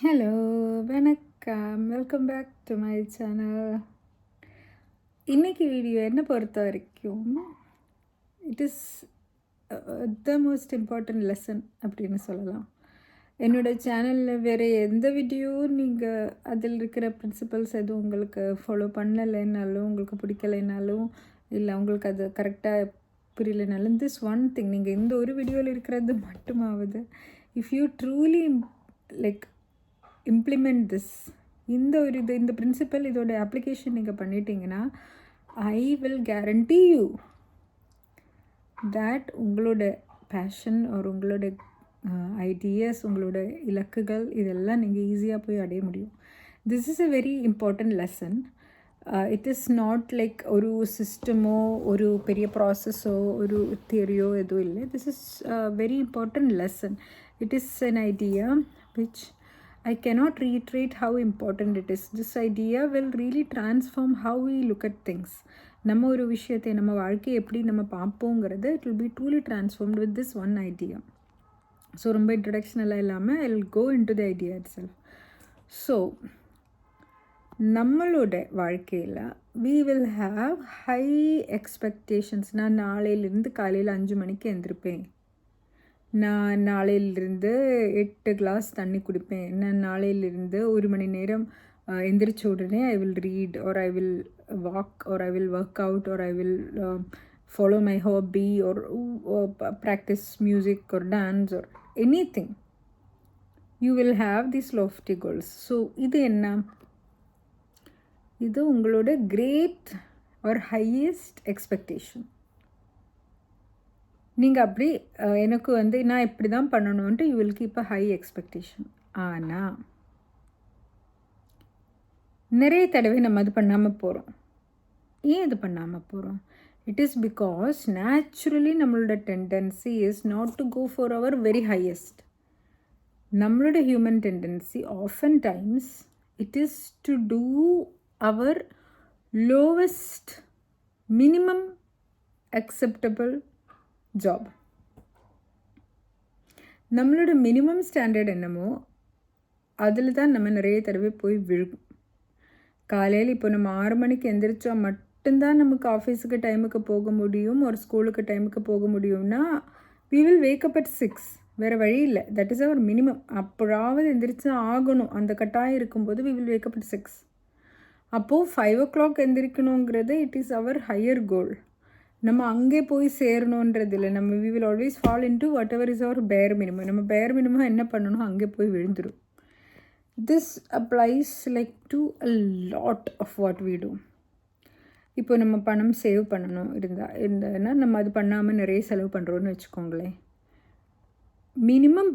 Hello, வணக்கம். Welcome back to my channel. இன்னைக்கு video என்ன பொறுத்த வரைக்கும் it is the most important lesson அப்படின்னு சொல்லலாம். என்னோடய சேனலில் வேறு எந்த வீடியோ நீங்கள் அதில் இருக்கிற பிரின்சிபல்ஸ் எதுவும் உங்களுக்கு ஃபாலோ பண்ணலைன்னாலும், உங்களுக்கு பிடிக்கலைனாலும், இல்லை உங்களுக்கு அது கரெக்டாக புரியலைனாலும், திஸ் ஒன் திங் நீங்கள் இந்த ஒரு வீடியோவில் இருக்கிறது மட்டுமாவது if you truly like implement this, இந்த பிரின்சிபல் இதோட அப்ளிகேஷன் நீங்கள் பண்ணிட்டீங்கன்னா, I will guarantee you that உங்களோட பேஷன் ஒரு உங்களோட ஐடியாஸ், உங்களோட இலக்குகள் இதெல்லாம் நீங்கள் ஈஸியாக போய் அடைய முடியும். This is a very important lesson. It is not like ஒரு சிஸ்டமோ ஒரு பெரிய ப்ராசஸோ ஒரு தியரியோ எதுவும் இல்லை. This is very important lesson. It is an idea which I cannot reiterate how important it is. This idea will really transform how we look at things. நம்ம ஒரு விஷயத்தை நம்ம வாழ்க்கையை எப்படி நம்ம பார்ப்போங்கிறது it will be truly transformed with this one idea. So ரொம்ப இன்ட்ரடக்ஷனெல்லாம் இல்லாமல் I will go into the idea itself. So நம்மளோட வாழ்க்கையில் we will have high expectations. நான் நாளையிலேருந்து காலையில் 5 மணிக்கு எழுந்திருப்பேன், நான் நாளையிலிருந்து 8 கிளாஸ் தண்ணி குடிப்பேன், நான் நாளையிலிருந்து 1 மணி நேரம் எந்திரிச்ச உடனே I will read or I will walk or I will work out or I will follow my hobby or practice music or dance or anything. You will have this lofty goals. So இது என்ன? இது உங்களோட great R highest expectation. நீங்கள் அப்படி எனக்கு நான் இப்படி தான் பண்ணணுன்ட்டு you will keep a high expectation. ஆனால் நிறைய தடவை நம்ம அது பண்ணாமல் போகிறோம். ஏன் இது பண்ணாமல் போகிறோம்? இட் இஸ் பிகாஸ் நேச்சுரலி நம்மளோட tendency is not to go for our very highest. நம்மளோட human tendency often times it is to do our lowest minimum acceptable job. நம்மளோட மினிமம் ஸ்டாண்டர்ட் என்னமோ அதில் தான் நம்ம நிறைய தடவை போய் விழுகும். காலையில் இப்போ நம்ம 6 மணிக்கு எந்திரிச்சா மட்டும்தான் நமக்கு ஆஃபீஸுக்கு டைமுக்கு போக முடியும், ஒரு ஸ்கூலுக்கு டைமுக்கு போக முடியும்னா we will wake up at 6. வேறு வழி இல்லை. That is our minimum. அப்போதாவது எந்திரிச்சு ஆகணும், அந்த கட்டாயம் இருக்கும்போது we will wake up at 6. அப்போது 5 o'clock எந்திரிக்கணுங்கிறது it is our higher goal. நம்ம அங்கே போய் சேரணுன்றது இல்லை. நம்ம we will always fall into whatever is our bare minimum. நம்ம பேர் மினிமம் என்ன பண்ணணும் அங்கே போய் விழுந்துடும். This applies like to a lot of what we do. இப்போ நம்ம பணம் சேவ் பண்ணணும் இருந்ததுன்னா நம்ம அது பண்ணாமல் நிறைய செலவு பண்ணுறோன்னு வச்சுக்கோங்களேன்.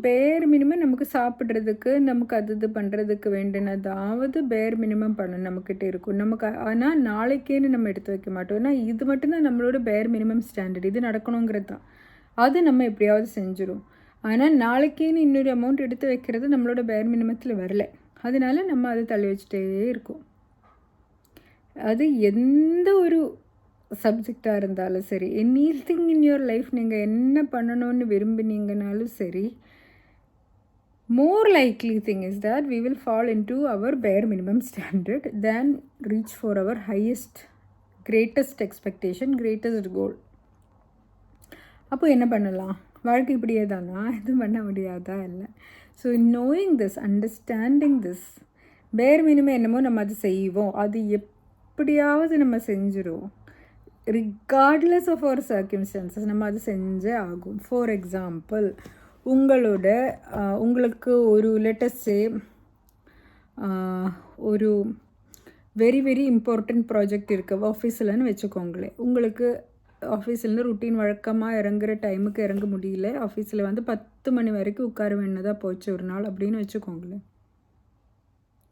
பேர் மினிமம் நமக்கு சாப்பிட்றதுக்கு நமக்கு அது பண்ணுறதுக்கு வேண்டினதாவது பேர் மினிமம் பண்ணணும் நம்மக்கிட்ட இருக்கும் நமக்கு. ஆனால் நாளைக்கேன்னு நம்ம எடுத்து வைக்க மாட்டோம். ஏன்னா இது மட்டும்தான் நம்மளோட பேர் மினிமம் ஸ்டாண்டர்ட். இது நடக்கணுங்கிறது தான். அது நம்ம எப்படியாவது செஞ்சிடும். ஆனால் நாளைக்கேன்னு இன்னொரு அமௌண்ட் எடுத்து வைக்கிறது நம்மளோட பேர் மினிமத்தில் வரல. அதனால நம்ம அதை தள்ளி வச்சுட்டே இருக்கோம். அது எந்த ஒரு சப்ஜெக்டாக இருந்தாலும் சரி, எனிதிங் இன் யுவர் லைஃப் நீங்கள் என்ன பண்ணணும்னு விரும்பினீங்கனாலும் சரி, more likely thing is that we will fall into our bare minimum standard than reach for our highest greatest expectation, greatest goal. அப்போ என்ன பண்ணலாம்? வாழ்க்கை இப்படியே தானா? எதுவும் பண்ண முடியாதா? இல்லை. So knowing this, understanding this, பேர் மினிமம் என்னமோ நம்ம அது செய்வோம், அது எப்படியாவது நம்ம செஞ்சிருவோம். ரிகார்ட்லெஸ் ஆஃப் அவர் சர்க்கம்ஸ்டான்சஸ் நம்ம அது செஞ்சே ஆகும். ஃபார் எக்ஸாம்பிள், உங்களுக்கு ஒரு லெட்டஸ்ஸே ஒரு வெரி வெரி இம்பார்ட்டண்ட் ப்ராஜெக்ட் இருக்குது ஆஃபீஸில்னு வச்சுக்கோங்களேன். உங்களுக்கு ஆஃபீஸ்லேருந்து ருட்டீன் வழக்கமாக இறங்குற டைமுக்கு இறங்க முடியல, ஆஃபீஸில் 10 மணி வரைக்கும் உட்கார வேண்டியதாக போச்சு ஒரு நாள் அப்படின்னு வச்சுக்கோங்களேன்.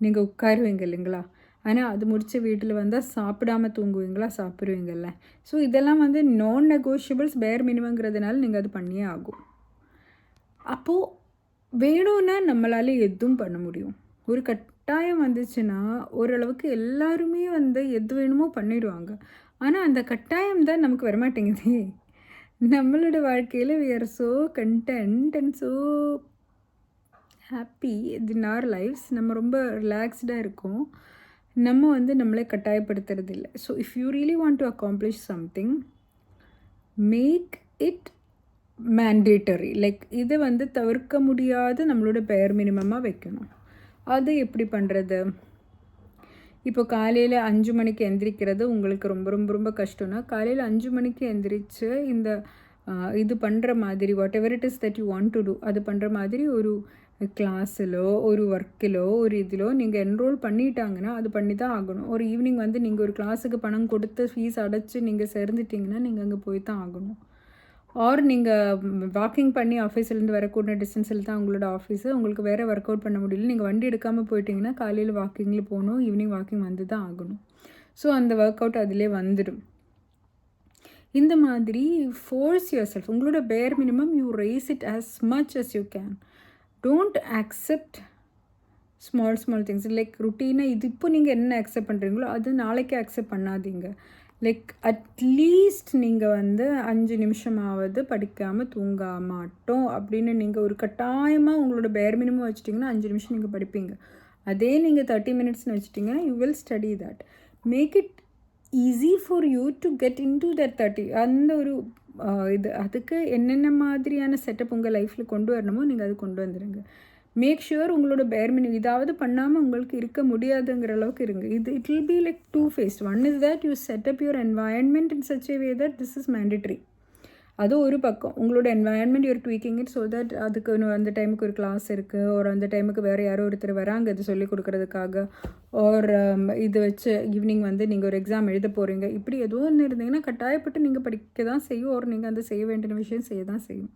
நீங்கள் உட்காருவீங்க இல்லைங்களா? ஆனால் அது முடித்த வீட்டில் வந்தால் சாப்பிடாமல் தூங்குவீங்களா? சாப்பிடுவீங்கள்ல. ஸோ இதெல்லாம் நான் நெகோஷியபிள்ஸ், பேர் மினிமங்கிறதுனால நீங்கள் அது பண்ணியே ஆகும். அப்போது வேணும்னா நம்மளால் எதுவும் பண்ண முடியும். ஒரு கட்டாயம் வந்துச்சுன்னா ஓரளவுக்கு எல்லாருமே எது வேணுமோ பண்ணிடுவாங்க. ஆனால் அந்த கட்டாயம் தான் நமக்கு வரமாட்டேங்குது. நம்மளோட வாழ்க்கையில் we are so content and so happy in our lives. நம்ம ரொம்ப ரிலாக்ஸ்டாக இருக்கோம். நம்ம வந்து நம்மளை கட்டாயப்படுத்துறது இல்லை. So if you really want to accomplish something, make it mandatory. Like இதை வந்து தவிர்க்க முடியாத நம்மளோட பேர் மினிமமாக வைக்கணும். அது எப்படி பண்ணுறது? இப்போ காலையில் 5 மணிக்கு எந்திரிக்கிறது உங்களுக்கு ரொம்ப ரொம்ப ரொம்ப கஷ்டம்னா, காலையில் 5 மணிக்கு எந்திரிச்சு இந்த இது பண்ணுற மாதிரி whatever it is that you want to do, அது பண்ணுற மாதிரி ஒரு கிளாஸிலோ ஒரு ஒர்க்கிலோ ஒரு இதிலோ நீங்கள் என்ரோல் பண்ணிட்டாங்கன்னா அது பண்ணி தான் ஆகணும். ஒரு ஈவினிங் வந்து நீங்கள் ஒரு கிளாஸுக்கு பணம் கொடுத்து ஃபீஸ் அடைச்சி நீங்கள் சேர்ந்துட்டிங்கன்னா நீங்கள் அங்கே போய் தான் ஆகணும். ஆர் நீங்கள் வாக்கிங் பண்ணி ஆஃபீஸ்லேருந்து வரக்கூடிய டிஸ்டன்ஸில் தான் உங்களோட ஆஃபீஸு, உங்களுக்கு வேறு ஒர்க் அவுட் பண்ண முடியல, நீங்கள் வண்டி எடுக்காமல் போயிட்டீங்கன்னா காலையில் வாக்கிங்கில் போகணும், ஈவினிங் வாக்கிங் வந்து தான் ஆகணும். ஸோ அந்த ஒர்க் அவுட் அதிலே வந்துடும். இந்த மாதிரி ஃபோர்ஸ் யுவர் செல்ஃப். உங்களோட bare minimum you raise it as much as you can. Don't accept small things. Like ருட்டீனாக இது இப்போ நீங்கள் என்ன அக்செப்ட் பண்ணுறீங்களோ அது நாளைக்கு அக்செப்ட் பண்ணாதீங்க. லைக் அட்லீஸ்ட் நீங்கள் வந்து 5 நிமிஷமாவது படிக்காமல் தூங்க மாட்டோம் அப்படின்னு நீங்கள் ஒரு கட்டாயமாக உங்களோட பேர் மினிமம் வச்சுட்டிங்கன்னா 5 நிமிஷம் நீங்கள் படிப்பீங்க. அதே நீங்கள் 30 மினிட்ஸ்னு வச்சுட்டிங்கன்னா you will study that. Make it easy for you to get into that 30. அந்த ஒரு இது அதுக்கு என்னென்ன மாதிரியான செட்டப் உங்கள் லைஃப்பில் கொண்டு வரணுமோ நீங்கள் அது கொண்டு வந்துடுங்க. மேக் ஷுவர் உங்களோட பேர் மினிமம் இதாவது பண்ணாமல் உங்களுக்கு இருக்க முடியாதுங்கிற அளவுக்கு இருங்க. It will be like 2 phased. One is that you setup your environment in such a way that this is mandatory. அது ஒரு பக்கம். உங்களோட environment you're tweaking it so that அதுக்கு அந்த டைமுக்கு ஒரு கிளாஸ் இருக்குது, ஒரு அந்த டைமுக்கு வேறு யாரோ ஒருத்தர் வராங்க இது சொல்லிக் கொடுக்குறதுக்காக, ஒரு இது வச்சு ஈவினிங் வந்து நீங்கள் ஒரு எக்ஸாம் எழுத போகிறீங்க. இப்படி எதுவும் ஒன்று இருந்தீங்கன்னா கட்டாயப்பட்டு நீங்கள் படிக்க தான் செய்யும், ஒரு நீங்கள் அந்த செய்ய வேண்டிய விஷயம் செய்ய தான் செய்யும்.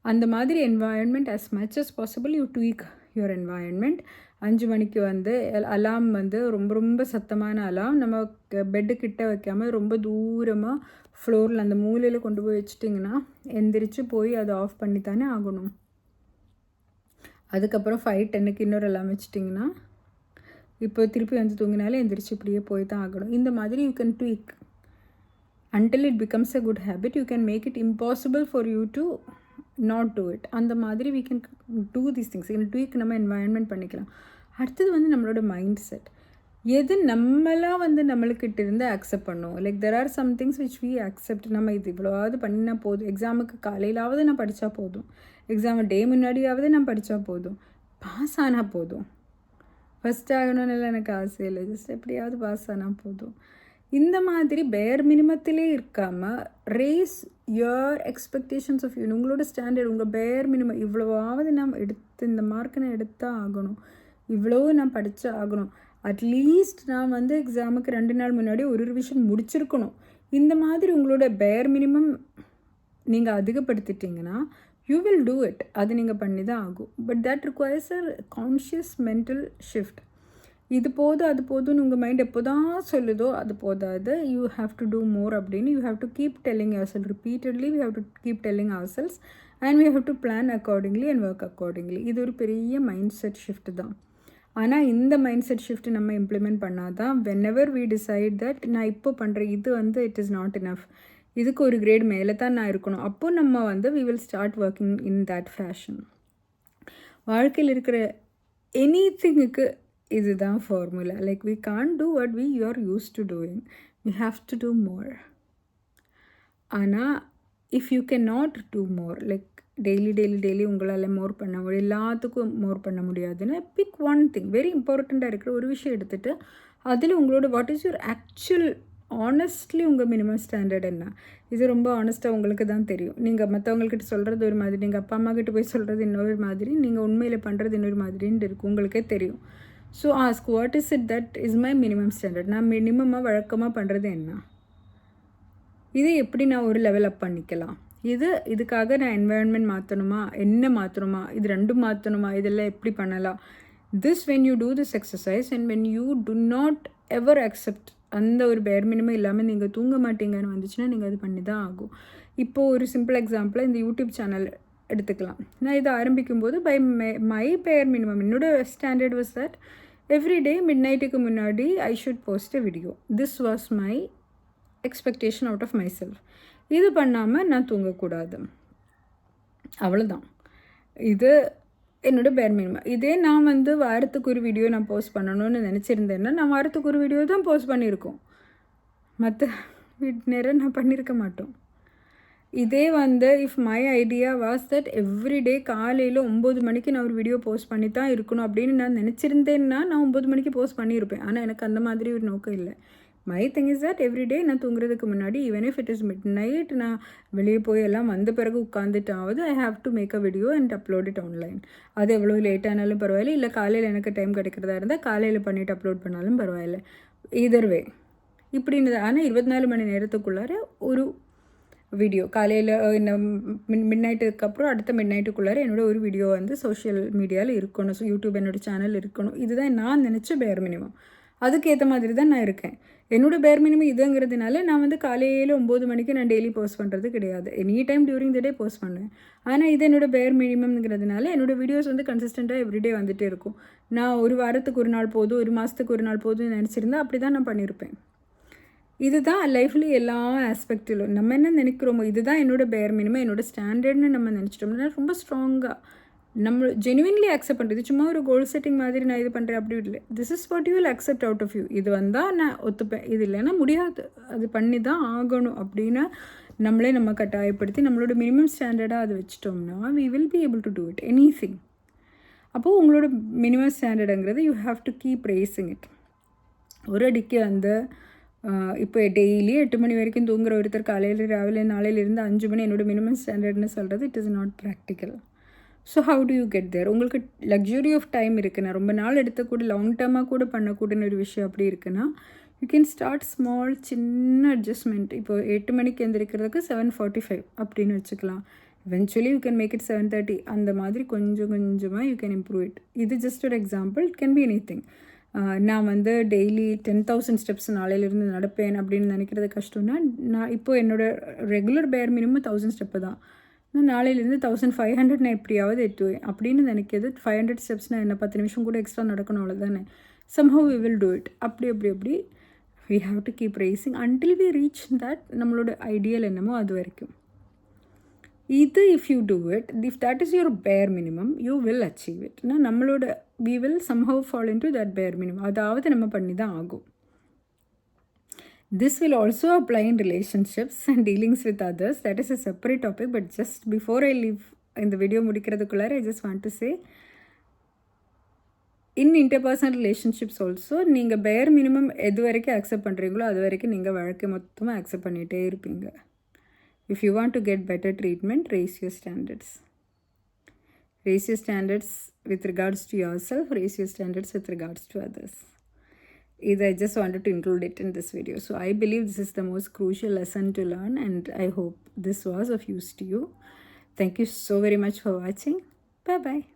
அந்த மாதிரி environment as much as possible you tweak your environment. 5 மணிக்கு வந்து அலாம் வந்து ரொம்ப ரொம்ப சத்தமான அலாம் நம்ம பெட்டு கிட்ட வைக்காமல் ரொம்ப தூரமாக ஃப்ளோரில் அந்த மூலையில் கொண்டு போய் வச்சிட்டிங்கன்னா எந்திரிச்சு போய் அதை ஆஃப் பண்ணி தானே ஆகணும். அதுக்கப்புறம் 5:10க்கு இன்னொரு அலாம் வச்சிட்டிங்கன்னா இப்போ திருப்பி வந்து தூங்கினாலே எந்திரிச்சு இப்படியே போய் தான் ஆகணும். இந்த மாதிரி you can tweak until it becomes a good habit. You can make it impossible for you to not do it. அந்த மாதிரி we can do these things. in tweak நம்ம environment பண்ணிக்கலாம். அடுத்தது வந்து நம்மளோட மைண்ட் செட். எது நம்மளாக வந்து நம்மளுக்கிட்ட இருந்து அக்செப்ட் பண்ணுவோம். Like there are some things which we accept. நம்ம இது இவ்வளோவாவது பண்ணினா போதும், எக்ஸாமுக்கு காலையிலாவது நான் படித்தா போதும், எக்ஸாம் டே முன்னாடியாவது நான் படித்தா போதும், பாஸ் ஆனால் போதும், ஃபஸ்ட் ஆகணும்னு எனக்கு ஆசை இல்லை, ஜஸ்ட் எப்படியாவது பாஸ் ஆனால் போதும். இந்த மாதிரி பேர் மினிமத்திலே இருக்காமல் raise your expectations of you. உங்களோட ஸ்டாண்டர்ட் உங்கள் பேர் மினிமம் இவ்வளோவாவது நான் எடுத்து இந்த மார்க்கை நான் எடுத்தால் ஆகணும், இவ்வளோ நான் படித்தா ஆகணும், அட்லீஸ்ட் நான் வந்து எக்ஸாமுக்கு 2 நாள் முன்னாடி ஒரு ரிவிஷன் முடிச்சிருக்கணும். இந்த மாதிரி உங்களோட பேர் மினிமம் நீங்கள் அதிகப்படுத்திட்டிங்கன்னா யூ வில் டூ இட். அது நீங்கள் பண்ணி தான் ஆகும். But that requires a conscious mental shift. இது போதும் அது போதும்னு உங்கள் மைண்ட் எப்போ தான் சொல்லுதோ அது போதாது, you have to do more அப்படின்னு you have to keep telling yourself repeatedly. We have to keep telling ourselves and we have to plan accordingly and work accordingly. இது ஒரு பெரிய மைண்ட் செட் ஷிஃப்ட் தான். ஆனால் இந்த mindset shift நம்ம implement பண்ணால் தான் whenever we decide that நான் இப்போ பண்ணுறேன் இது வந்து இட் இஸ் நாட் இனஃப், இதுக்கு ஒரு கிரேட் மேலே தான் நான் இருக்கணும், அப்போ நம்ம வந்து we will start working in that fashion. வாழ்க்கையில் இருக்கிற எனி திங்குக்கு இதுதான் formula. Like we can't do what we are use to doing, we have to do more. ஆனால் if you can not do more, like daily உங்களால் more பண்ண முடியும், எல்லாத்துக்கும் மோர் பண்ண முடியாதுன்னா பிக் ஒன் திங். வெரி இம்பார்ட்டண்ட்டாக இருக்கிற ஒரு விஷயம் எடுத்துகிட்டு அதில் உங்களோட what is your actual honestly உங்கள் மினிமம் ஸ்டாண்டர்ட் என்ன. இது ரொம்ப ஆனஸ்ட்டாக உங்களுக்கு தான் தெரியும். நீங்கள் மற்றவங்கக்கிட்ட சொல்கிறது ஒரு மாதிரி, நீங்கள் அப்பா அம்மா கிட்ட போய் சொல்கிறது இன்னொரு மாதிரி, நீங்கள் உண்மையில் பண்ணுறது இன்னொரு மாதிரின்னு இருக்கும், உங்களுக்கே தெரியும். So ask what is it that is my minimum standard. நான் மினிமமாக வழக்கமாக பண்ணுறது என்ன, இதை எப்படி நான் ஒரு லெவல் அப் பண்ணிக்கலாம், இதுக்காக நான் என்வாயன்மெண்ட் மாற்றணுமா, என்ன மாற்றணுமா, இது ரெண்டும் மாற்றணுமா, இதெல்லாம் எப்படி பண்ணலாம். This when you do this exercise and when you to not ever accept அந்த ஒரு பேர் மினிமம் இல்லாமல் நீங்கள் தூங்க மாட்டீங்கன்னு வந்துச்சுன்னா நீங்கள் அது பண்ணி தான் ஆகும். இப்போது ஒரு சிம்பிள் எக்ஸாம்பிளாக இந்த யூடியூப் சேனல் எடுத்துக்கலாம். நான் இதை ஆரம்பிக்கும்போது பை மை பேர் மினிமம் என்னோட standard was that every day மிட்நைட்டுக்கு முன்னாடி I should post a video. This was my expectation out of myself. இது பண்ணாமல் நான் தூங்கக்கூடாது, அவ்வளோதான். இது என்னோட பேர் மினிமம். இதே நான் வந்து வாரத்துக்கு ஒரு வீடியோ நான் போஸ்ட் பண்ணணும்னு நினச்சிருந்தேன்னா நான் வாரத்துக்கு ஒரு வீடியோ தான் போஸ்ட் பண்ணியிருக்கோம். மற்ற நேரம் நான் பண்ணியிருக்க மாட்டோம். இதே வந்து if my idea was that everyday காலையில் 9 மணிக்கு நான் ஒரு வீடியோ போஸ்ட் பண்ணி தான் இருக்கணும் அப்படின்னு நான் நினச்சிருந்தேன்னா நான் 9 மணிக்கு போஸ்ட் பண்ணியிருப்பேன். ஆனால் எனக்கு அந்த மாதிரி ஒரு நோக்கம் இல்லை. My thing is that everyday நான் தூங்குறதுக்கு முன்னாடி even if it is midnight நான் வெளியே போய் எல்லாம் வந்த பிறகு உட்காந்துட்டாவது I have to make a video and upload it online. அது எவ்வளோ லேட் ஆனாலும் பரவாயில்ல, இல்லை காலையில் எனக்கு டைம் கிடைக்கிறதா இருந்தால் காலையில் பண்ணிவிட்டு அப்லோட் பண்ணாலும் பரவாயில்ல. ஈதர் வே இப்படின்னு. ஆனால் 24 மணி நேரத்துக்குள்ளார ஒரு வீடியோ காலையில் இந்த மிட் நைட்டுக்கு அப்புறம் அடுத்த மிட் நைட்டுக்குள்ளார என்னோடய ஒரு வீடியோ வந்து சோஷியல் மீடியாவில் இருக்கணும். ஸோ யூடியூப் என்னோடய சேனல் இருக்கணும். இதுதான் நான் நினச்ச பேர் மினிமம். அதுக்கேற்ற மாதிரி தான் நான் இருக்கேன். என்னோடய பேர் மினிமம் இதுங்கிறதுனால நான் வந்து காலையில் 9 மணிக்கு நான் டெய்லி போஸ்ட் பண்ணுறது கிடையாது. Any time during the day post பண்ணுவேன். ஆனால் இது என்னோடய பேர் மினிமம்ங்கிறதுனால என்னோடய வீடியோஸ் வந்து கன்சிஸ்டண்ட்டாக எவ்ரிடே வந்துகிட்டே இருக்கும். நான் ஒரு வாரத்துக்கு ஒரு நாள் போதும், ஒரு மாதத்துக்கு ஒரு நாள் போதும்னு நினச்சிருந்தா அப்படி தான் நான் பண்ணியிருப்பேன். இதுதான் லைஃப்ல எல்லா ஆஸ்பெக்டிலும் நம்ம என்ன நினைக்கிறோமோ இதுதான் என்னோட பேர் மினிமம், என்னோட ஸ்டாண்டர்ட்னு நம்ம நினச்சிட்டோம்னா ரொம்ப ஸ்ட்ராங்காக நம்ம ஜெனுவின்லி அக்செப்ட் பண்ணுறது. சும்மா ஒரு கோல் செட்டிங் மாதிரி நான் இது பண்ணுறேன் அப்படி இல்லை. This is what you will accept out of you. இது வந்தால் நான் ஒத்துப்பேன், இது இல்லைன்னா முடியாது, அது பண்ணி தான் ஆகணும் அப்படின்னா நம்மளே நம்ம கட்டாயப்படுத்தி நம்மளோட மினிமம் ஸ்டாண்டர்டாக அதை வச்சிட்டோம்னா we will be able to do it anything. அப்போது உங்களோட மினிமம் ஸ்டாண்டர்டுங்கிறது you have to keep raising it. ஒரு அடிக்கு வந்து இப்போ டெய்லி 8 மணி வரைக்கும் தூங்குற ஒருத்தர் காலையில் ராவிலே நாளையிலேருந்து 5 மணி என்னோடய மினிமம் ஸ்டாண்டர்ட்னு சொல்கிறது it is not practical. So how do you get there? உங்களுக்கு லக்ஸுரி ஆஃப் டைம் இருக்குன்னா, ரொம்ப நாள் எடுத்தக்கூட லாங் டேர்மாக கூட பண்ணக்கூடியன்னு ஒரு விஷயம் அப்படி இருக்குன்னா யூ கேன் ஸ்டார்ட் ஸ்மால் சின்ன அட்ஜஸ்ட்மெண்ட். இப்போ 8 மணிக்கு எழுந்திரிக்கிறதுக்கு 7:45 அப்படின்னு வச்சுக்கலாம். Eventually you can make it 7:30. அந்த மாதிரி கொஞ்சம் கொஞ்சமாக யூ கேன் இம்ப்ரூவ் இட். இது ஜஸ்ட் ஒரு example. It can be anything. நான் வந்து டெய்லி 10,000 ஸ்டெப்ஸ் நாளையிலேருந்து நடப்பேன் அப்படின்னு நினைக்கிறது கஷ்டம்னா நான் இப்போது என்னோடய ரெகுலர் பேர் மினிமம் 1000 ஸ்டெப்பு தான். நான் நாளையிலேருந்து 1500 நான் எப்படியாவது எட்டுவேன் அப்படின்னு நினைக்கிறது. 500 ஸ்டெப்ஸ்னால் என்ன 10 நிமிஷம் கூட எக்ஸ்ட்ரா நடக்கணும் அவ்வளோதானே. somehow we will do it. அப்படி we have to keep racing until we reach that நம்மளோட ஐடியல் என்னமோ அது வரைக்கும். இது if you do it, if that is your bare minimum, you will achieve it. நம்மளோட we will somehow fall into that bare minimum. அதாவது நம்ம பண்ணி தான் ஆகும். This will also apply in relationships and dealings with others. That is a separate topic. But just before I leave இந்த video முடிக்கிறதுக்குள்ளார I just want to say, in interpersonal relationships also நீங்கள் bare minimum எது வரைக்கும் accept பண்ணுறீங்களோ அது வரைக்கும் நீங்கள் வாழ்க்கை மொத்தமாக அக்செப்ட் பண்ணிகிட்டே இருப்பீங்க. If you want to get better treatment, raise your standards. Raise your standards with regards to yourself, raise your standards with regards to others. I just wanted to include it in this video. So I believe this is the most crucial lesson to learn, and I hope this was of use to you. Thank you so very much for watching. Bye-bye.